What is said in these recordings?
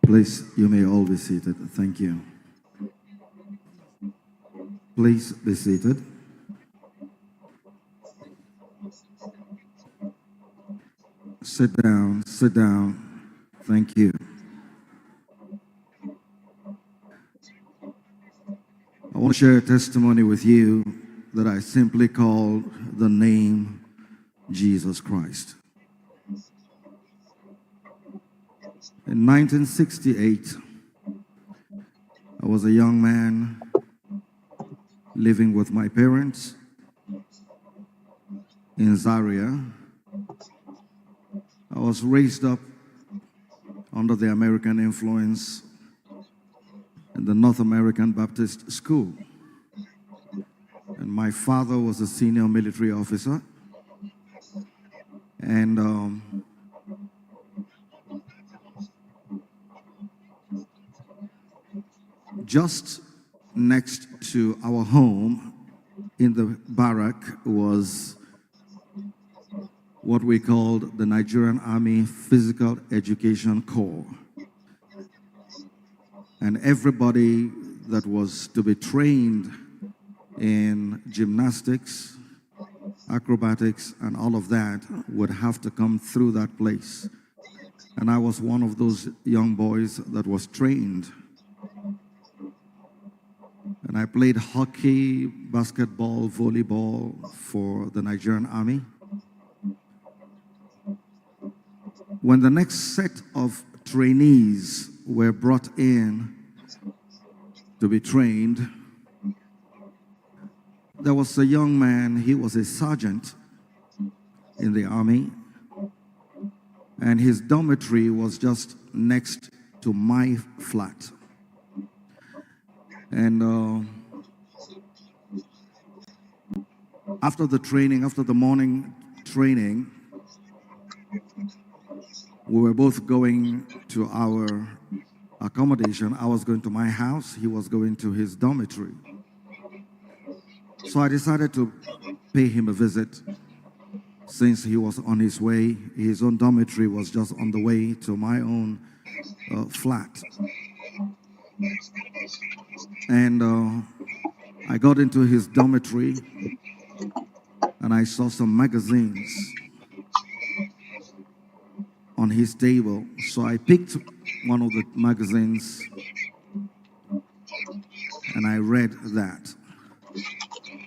Please, you may all be seated. Thank you. Please be seated. Sit down, sit down. Thank you. I want to share a testimony with you that I simply call the name Jesus Christ. In 1968, I was a young man living with my parents in Zaria. I was raised up under the American influence in the North American Baptist School. And my father was a senior military officer. And just next to our home in the barrack was what we called the Nigerian Army Physical Education Corps. And everybody that was to be trained in gymnastics, acrobatics, and all of that would have to come through that place. And I was one of those young boys that was trained. And I played hockey, basketball, volleyball for the Nigerian Army. When the next set of trainees were brought in to be trained, there was a young man. He was a sergeant in the army, and his dormitory was just next to my flat. And after the morning training, we were both going to our accommodation. I was going to my house. He was going to his dormitory. So I decided to pay him a visit since he was on his way. His own dormitory was just on the way to my own flat. And I got into his dormitory and I saw some magazines on his table. So I picked one of the magazines and I read that.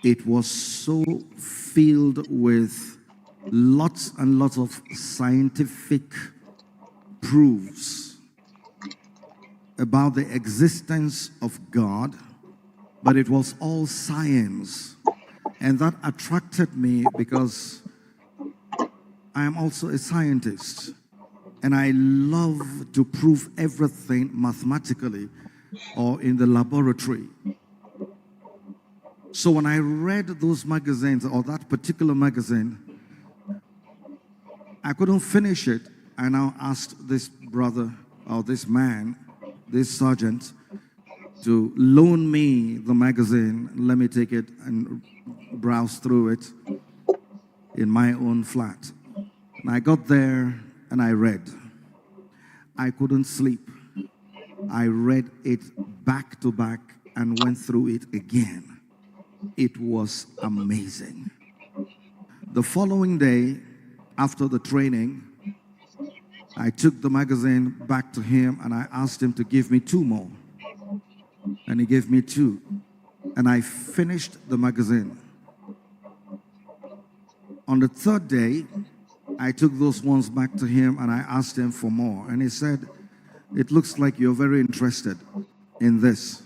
It was so filled with lots and lots of scientific proofs about the existence of God, but it was all science. And that attracted me because I am also a scientist. And I love to prove everything mathematically or in the laboratory. So when I read those magazines, or that particular magazine, I couldn't finish it. I now asked this brother, or this man, this sergeant, to loan me the magazine. Let me take it and browse through it in my own flat. And I got there and I read. I couldn't sleep. I read it back to back and went through it again. It was amazing. The following day, after the training, I took the magazine back to him and I asked him to give me 2 more. And he gave me 2. And I finished the magazine. On the 3rd day, I took those ones back to him and I asked him for more. And he said, "It looks like you're very interested in this."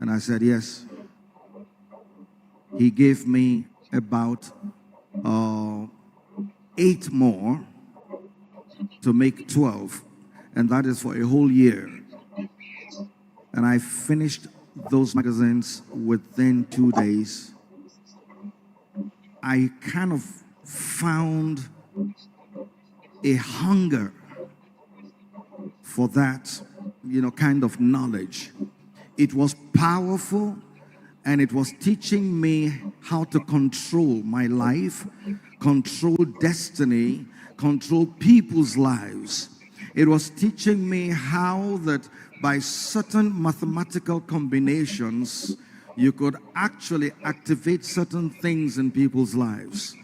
And I said, "Yes." He gave me about 8 more to make 12. And that is for a whole year. And I finished those magazines within 2 days. I kind of found a hunger for that, kind of knowledge. It was powerful, and it was teaching me how to control my life, control destiny, control people's lives. It was teaching me how that by certain mathematical combinations, you could actually activate certain things in people's lives,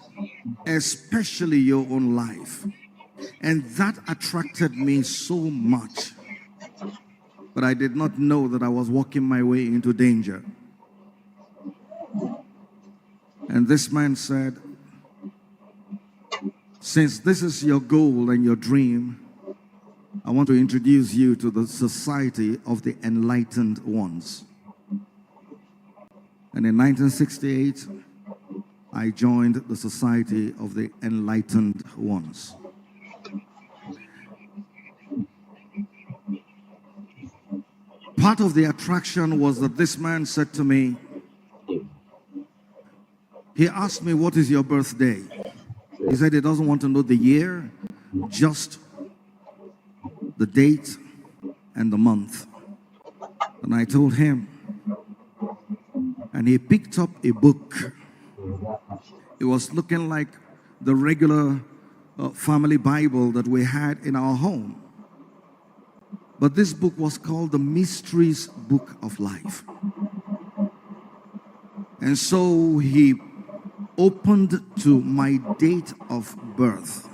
especially your own life. And that attracted me so much. But I did not know that I was walking my way into danger. And this man said, since this is your goal and your dream, I want to introduce you to the Society of the Enlightened Ones. And in 1968, I joined the Society of the Enlightened Ones. Part of the attraction was that this man said to me, he asked me, what is your birthday? He said he doesn't want to know the year, just the date and the month. And I told him, and he picked up a book. It was looking like the regular family Bible that we had in our home. But this book was called the Mysteries Book of Life. And so he opened to my date of birth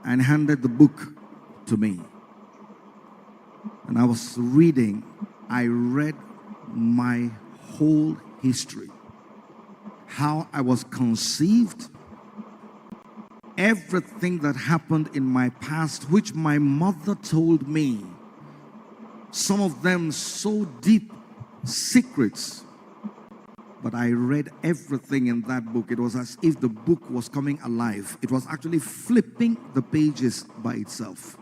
and handed the book to me. And I was reading. I read my whole history, how I was conceived, everything that happened in my past, which my mother told me, some of them so deep secrets. But I read everything in that book. It was as if the book was coming alive. It was actually flipping the pages by itself.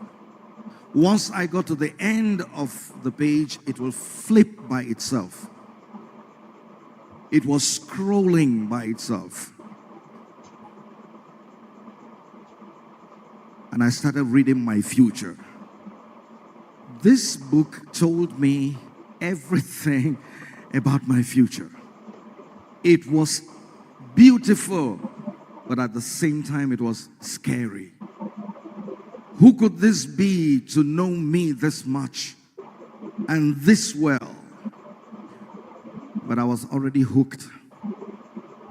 Once I got to the end of the page, it will flip by itself. It was scrolling by itself. And I started reading my future. This book told me everything about my future. It was beautiful, but at the same time, it was scary. Who could this be to know me this much and this well? But I was already hooked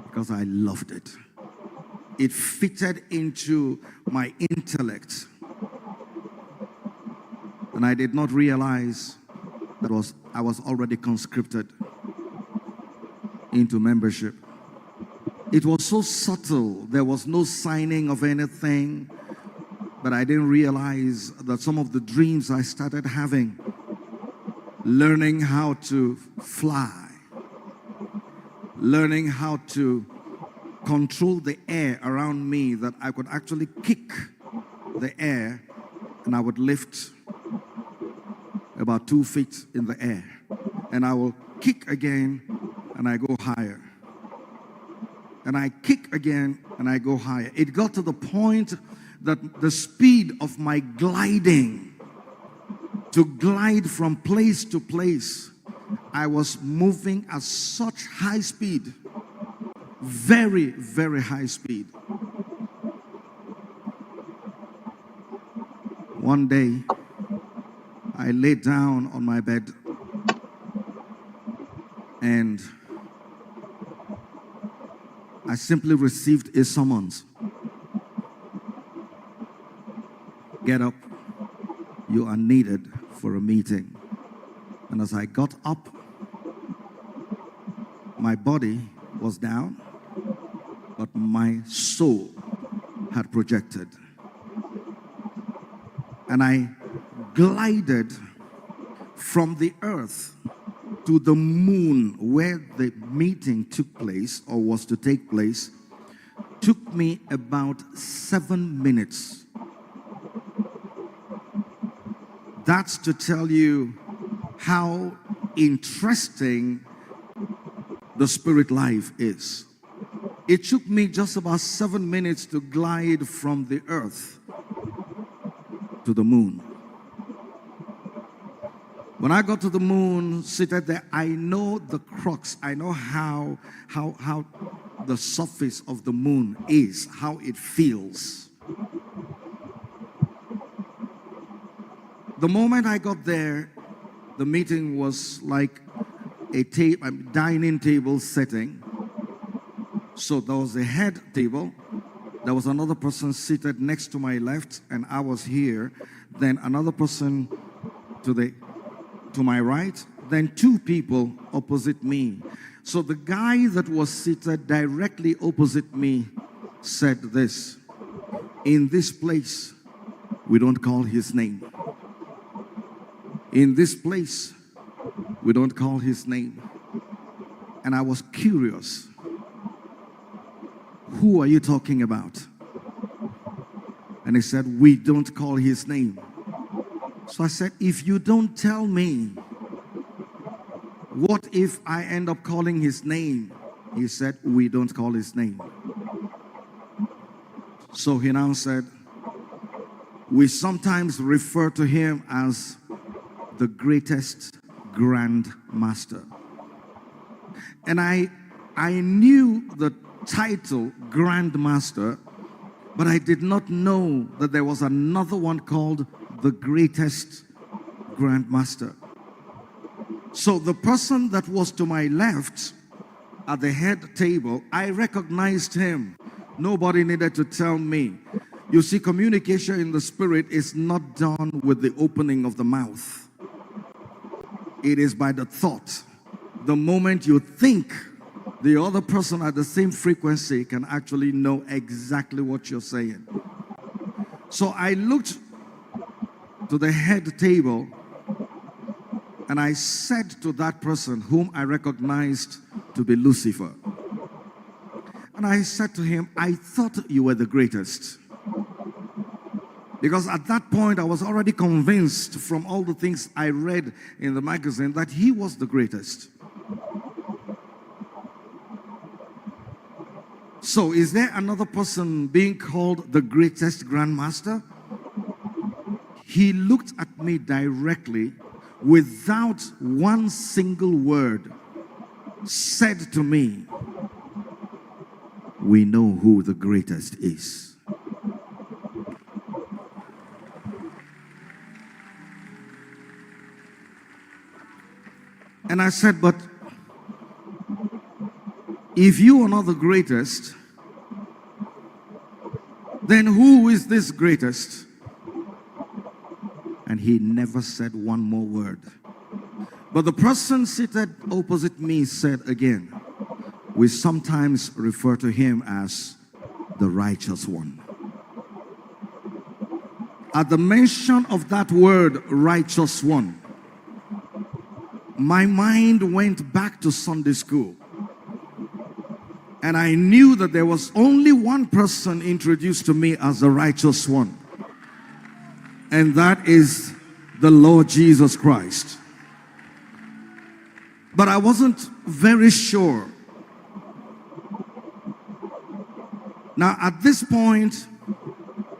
because I loved it. It fitted into my intellect. And I did not realize that I was already conscripted into membership. It was so subtle. There was no signing of anything. But I didn't realize that some of the dreams I started having, learning how to fly, learning how to control the air around me, that I could actually kick the air and I would lift about 2 feet in the air. And I will kick again and I go higher. And I kick again and I go higher. It got to the point that the speed of my gliding, to glide from place to place, I was moving at such high speed, very, very high speed. One day, I lay down on my bed and I simply received a summons. Get up, you are needed for a meeting. And as I got up, my body was down, but my soul had projected. And I glided from the earth to the moon where the meeting took place or was to take place. Took me about 7 minutes. That's to tell you how interesting the spirit life is. It took me just about 7 minutes to glide from the earth to the moon. When I got to the moon, seated there, I know the crux. I know how the surface of the moon is, how it feels. The moment I got there, the meeting was like a dining table setting. So there was a head table. There was another person seated next to my left, and I was here. Then another person to my right. Then two people opposite me. So the guy that was seated directly opposite me said this: "In this place, we don't call his name. In this place, we don't call his name." And I was curious. "Who are you talking about?" And he said, "We don't call his name." So I said, "If you don't tell me, what if I end up calling his name?" He said, "We don't call his name." So he now said, "We sometimes refer to him as the greatest Grand Master." And I knew the title Grand Master, but I did not know that there was another one called the greatest Grand Master. So the person that was to my left at the head table, I recognized him. Nobody needed to tell me. You see, communication in the spirit is not done with the opening of the mouth. It is by the thought. The moment you think, the other person at the same frequency can actually know exactly what you're saying. So I looked to the head table and I said to that person whom I recognized to be Lucifer, and I said to him, "I thought you were the greatest." Because at that point I was already convinced from all the things I read in the magazine that he was the greatest. So is there another person being called the greatest Grandmaster? He looked at me directly without one single word, said to me, "We know who the greatest is." And I said, "But if you are not the greatest, then who is this greatest?" And he never said one more word. But the person seated opposite me said again, "We sometimes refer to him as the righteous one." At the mention of that word, righteous one, my mind went back to Sunday school. And I knew that there was only one person introduced to me as the righteous one. And that is the Lord Jesus Christ. But I wasn't very sure. Now, at this point,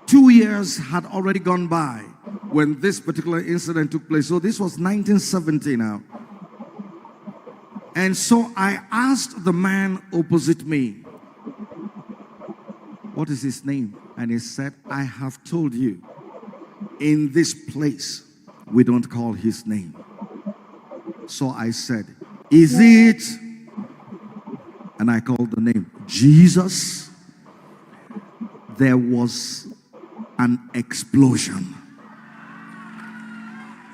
2 years had already gone by when this particular incident took place. So this was 1970 now. And so I asked the man opposite me, "What is his name?" And he said, "I have told you, in this place, we don't call his name." So I said, "Is it?" And I called the name, "Jesus." There was an explosion.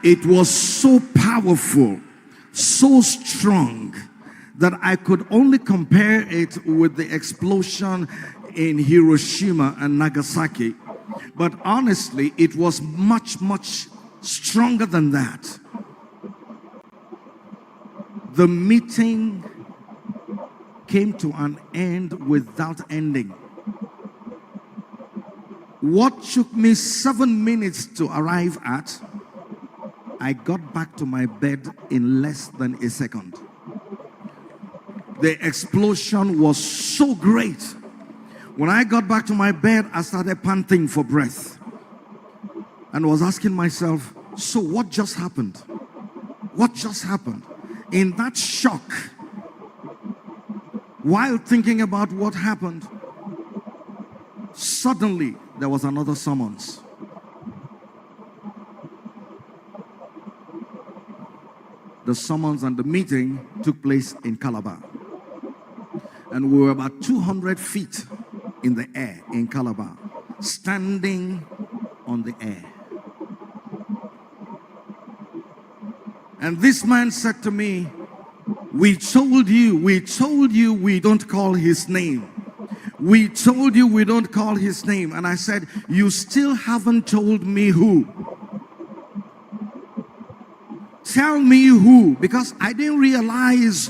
It was so powerful, so strong, that I could only compare it with the explosion in Hiroshima and Nagasaki. But honestly, it was much, much stronger than that. The meeting came to an end without ending. What took me 7 minutes to arrive at, I got back to my bed in less than a second. The explosion was so great. When I got back to my bed, I started panting for breath and was asking myself, so what just happened? What just happened? In that shock, while thinking about what happened, suddenly there was another summons. the summons and the meeting took place in Calabar. And we were about 200 feet in the air in Calabar, standing on the air. And this man said to me, we told you we don't call his name. We told you we don't call his name. And I said, you still haven't told me who. Tell me who, because I didn't realize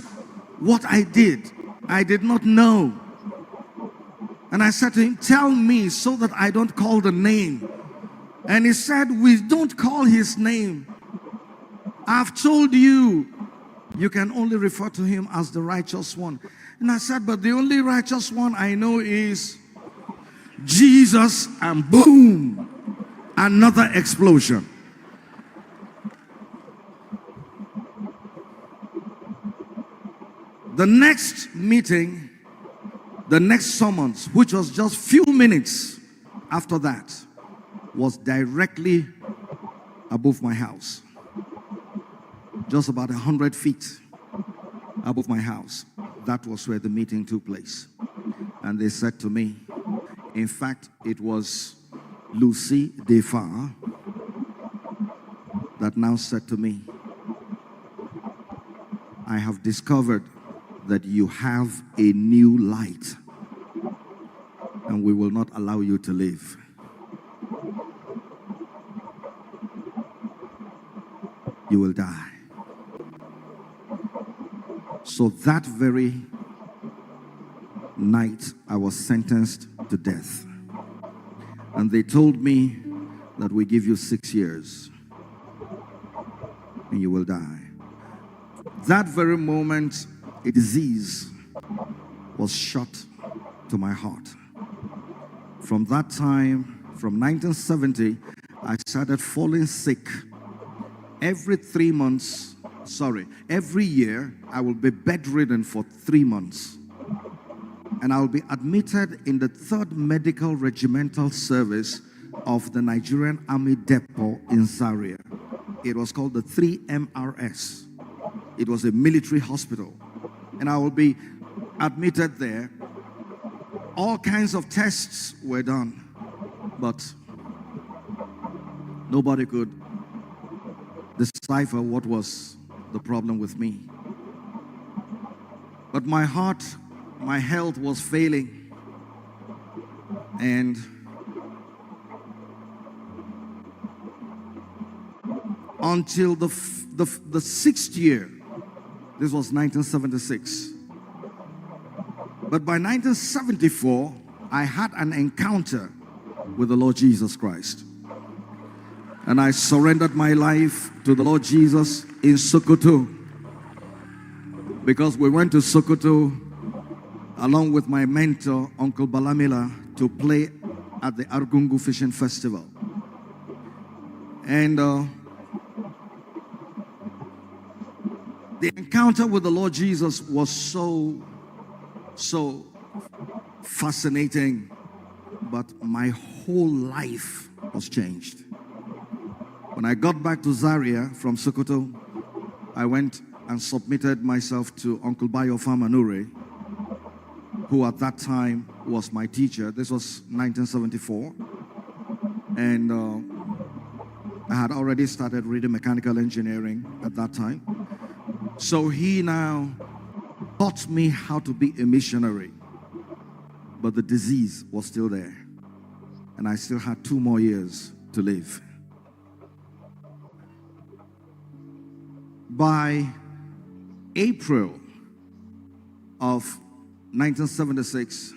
what I did. I did not know. And I said to him, tell me so that I don't call the name. And he said, we don't call his name. I've told you, you can only refer to him as the righteous one. And I said, but the only righteous one I know is Jesus, and boom, another explosion. The next meeting, the next summons, which was just few minutes after that, was directly above my house. Just about 100 feet above my house. That was where the meeting took place. And they said to me, in fact, it was Lucy Defar that now said to me, I have discovered that you have a new light, and we will not allow you to live. You will die. So that very night, I was sentenced to death. And they told me that we give you 6 years and you will die. That very moment, a disease was shot to my heart. From that time, from 1970, I started falling sick. Every year, I will be bedridden for 3 months. And I'll be admitted in the 3rd Medical Regimental Service of the Nigerian Army Depot in Zaria. It was called the 3MRS. It was a military hospital. And I will be admitted there. All kinds of tests were done, but nobody could decipher what was the problem with me. But my heart, my health was failing. And until the 6th year, this was 1976. But by 1974, I had an encounter with the Lord Jesus Christ. And I surrendered my life to the Lord Jesus in Sokoto. Because we went to Sokoto along with my mentor, Uncle Balamila, to play at the Argungu Fishing Festival. And the encounter with the Lord Jesus was so fascinating, but my whole life was changed. When I got back to Zaria from Sokoto, I went and submitted myself to Uncle Bayo Famanure, who at that time was my teacher. This was 1974. And I had already started reading mechanical engineering at that time. So he now taught me how to be a missionary. But the disease was still there. And I still had 2 more years to live. By April of 1976,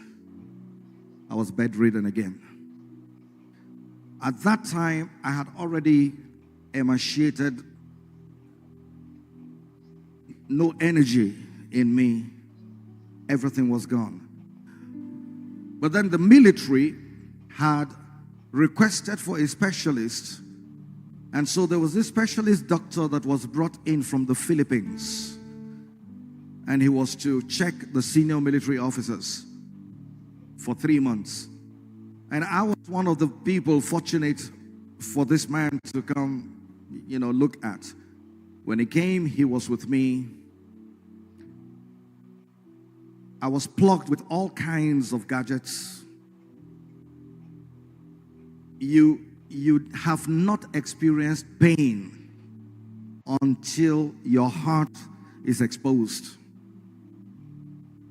I was bedridden again. At that time, I had already emaciated, no energy in me. Everything was gone. But then the military had requested for a specialist. And so there was this specialist doctor that was brought in from the Philippines. And he was to check the senior military officers for 3 months. And I was one of the people fortunate for this man to come, look at. When he came, he was with me. I was plugged with all kinds of gadgets. You have not experienced pain until your heart is exposed.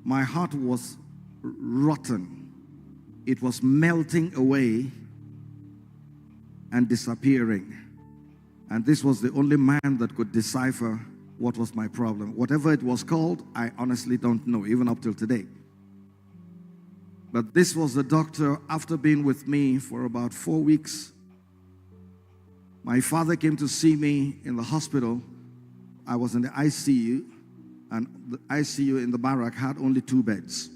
My heart was rotten. It was melting away and disappearing. And this was the only man that could decipher what was my problem. Whatever it was called, I honestly don't know, even up till today. But this was the doctor. After being with me for about 4 weeks, my father came to see me in the hospital. I was in the ICU, and the ICU in the barrack had only 2 beds.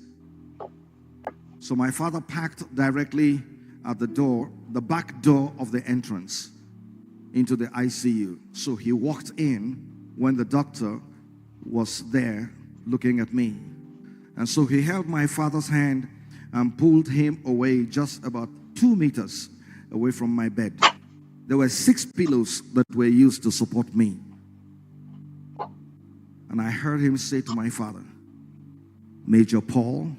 So my father parked directly at the door, the back door of the entrance into the ICU. So he walked in when the doctor was there looking at me. And so he held my father's hand and pulled him away just about 2 meters away from my bed. There were 6 pillows that were used to support me. And I heard him say to my father, "Major Paul,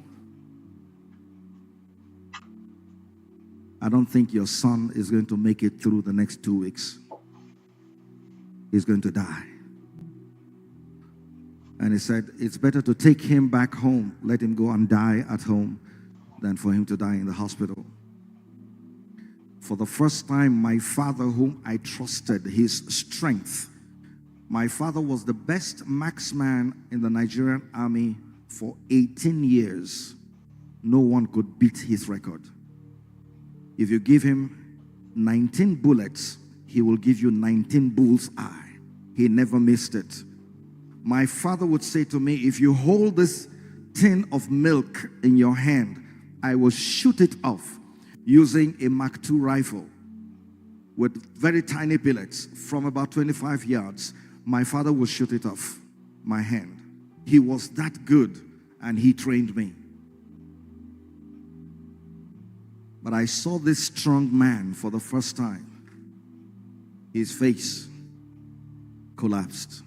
I don't think your son is going to make it through the next 2 weeks. He's going to die." And he said, "It's better to take him back home, let him go and die at home, than for him to die in the hospital." For the first time, my father, whom I trusted his strength, my father was the best marksman in the Nigerian army for 18 years. No one could beat his record. If you give him 19 bullets, he will give you 19 bull's eye. He never missed it. My father would say to me, "If you hold this tin of milk in your hand, I will shoot it off using a Mark II rifle with very tiny pellets from about 25 yards. My father would shoot it off my hand. He was that good, and he trained me. But I saw this strong man for the first time. His face collapsed,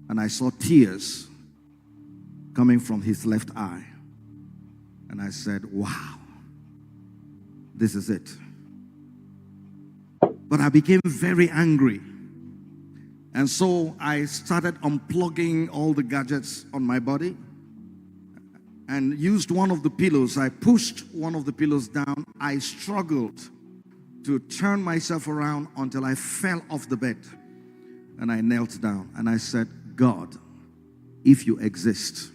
and I saw tears coming from his left eye. And I said, "Wow, this is it." But I became very angry. And so I started unplugging all the gadgets on my body and used one of the pillows. I pushed one of the pillows down. I struggled to turn myself around until I fell off the bed. And I knelt down and I said, "God, if you exist,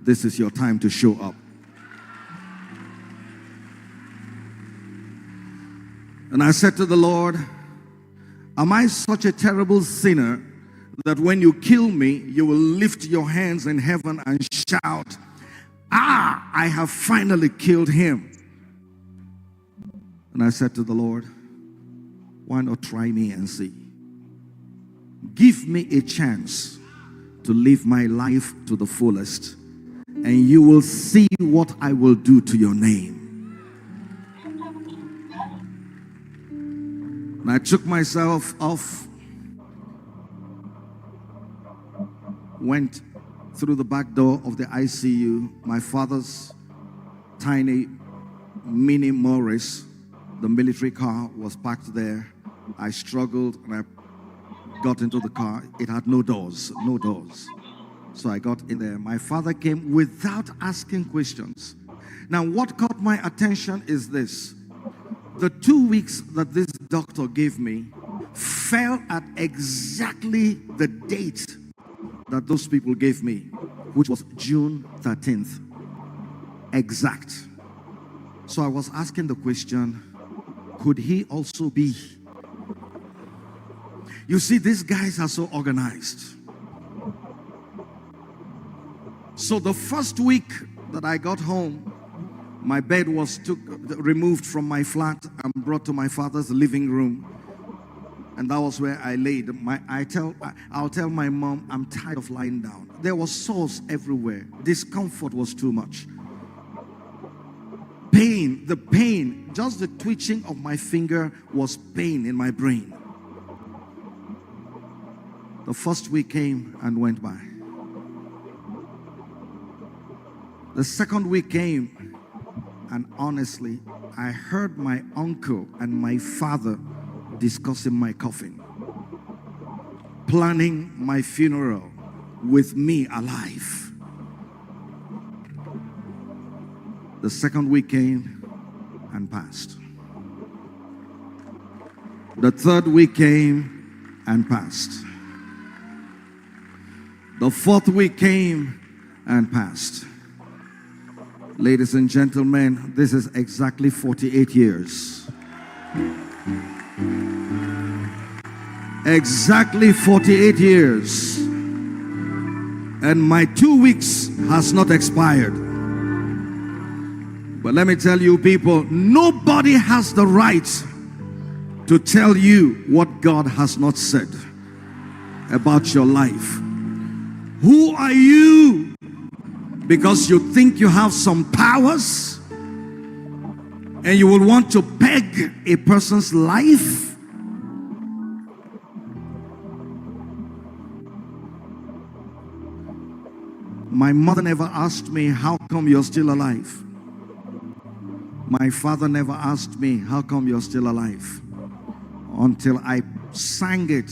this is your time to show up." And I said to the Lord, "Am I such a terrible sinner that when you kill me, you will lift your hands in heaven and shout, 'Ah, I have finally killed him'?" And I said to the Lord, "Why not try me and see? Give me a chance to live my life to the fullest, and you will see what I will do to your name." And I took myself off, went through the back door of the ICU. My father's tiny mini Morris, the military car, was parked there. I struggled and I got into the car. It had no doors. So I got in there. My father came without asking questions. Now, what caught my attention is this. The 2 weeks that this doctor gave me fell at exactly the date that those people gave me, which was June 13th. Exact. So I was asking the question, could he also be? You see, these guys are so organized. So the first week that I got home, my bed was removed from my flat and brought to my father's living room. And that was where I laid. I'll tell my mom, I'm tired of lying down. There was sores everywhere. Discomfort was too much. Pain, just the twitching of my finger was pain in my brain. The first week came and went by. The second week came, and honestly, I heard my uncle and my father discussing my coffin, planning my funeral with me alive. The second week came and passed. The third week came and passed. The fourth week came and passed. Ladies and gentlemen, this is exactly 48 years. Exactly 48 years. And my 2 weeks has not expired. But let me tell you people, nobody has the right to tell you what God has not said about your life. Who are you? Because you think you have some powers and you will want to peg a person's life? My mother never asked me, how come you're still alive? My father never asked me, how come you're still alive? Until I sang it.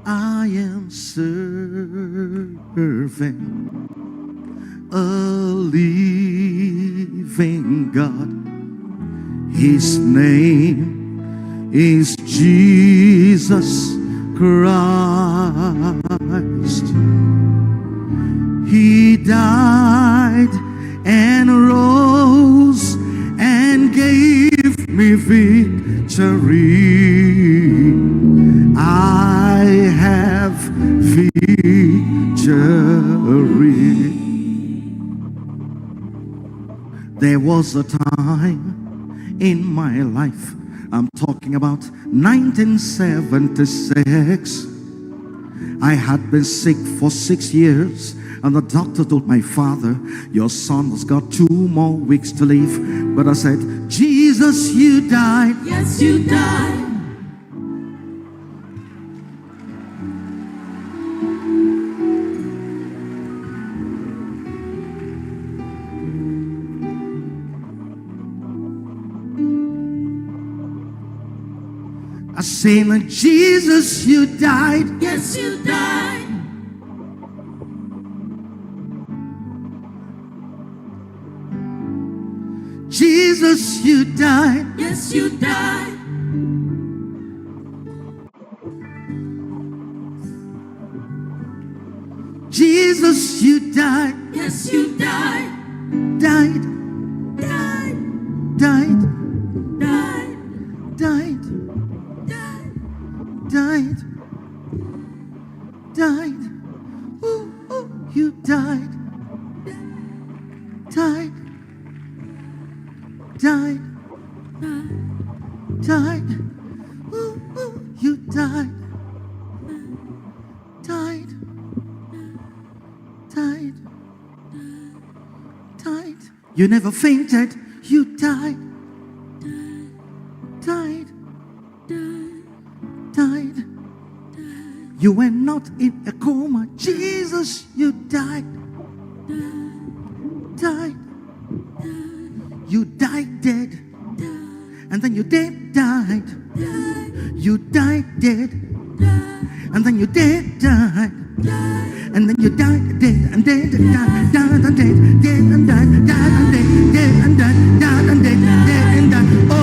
I am serving a living God. His name is Jesus Christ. He died and rose and gave me victory. I have victory. There was a time in my life, I'm talking about 1976. I had been sick for 6 years, and the doctor told my father, your son has got 2 more weeks to live. But I said, Jesus, you died. Yes, you died. I say, Jesus, you died. Yes, you died. Jesus, you died. Yes, you died. Jesus, you died. Yes, you died. Died. Died. Died. Died. Died. Died. Died. Oh, oh, you died. Died. Died. Died. Oh, oh, you died. Died. Died. Died. You never fainted. You died. Died. Died. You were not in a coma. Jesus, you died. Died. You died dead. And then you dead died. You died dead. And then you dead died. And then you died dead and dead and died, died and dead, dead and died, died and dead, dead and died, died and dead, dead and died.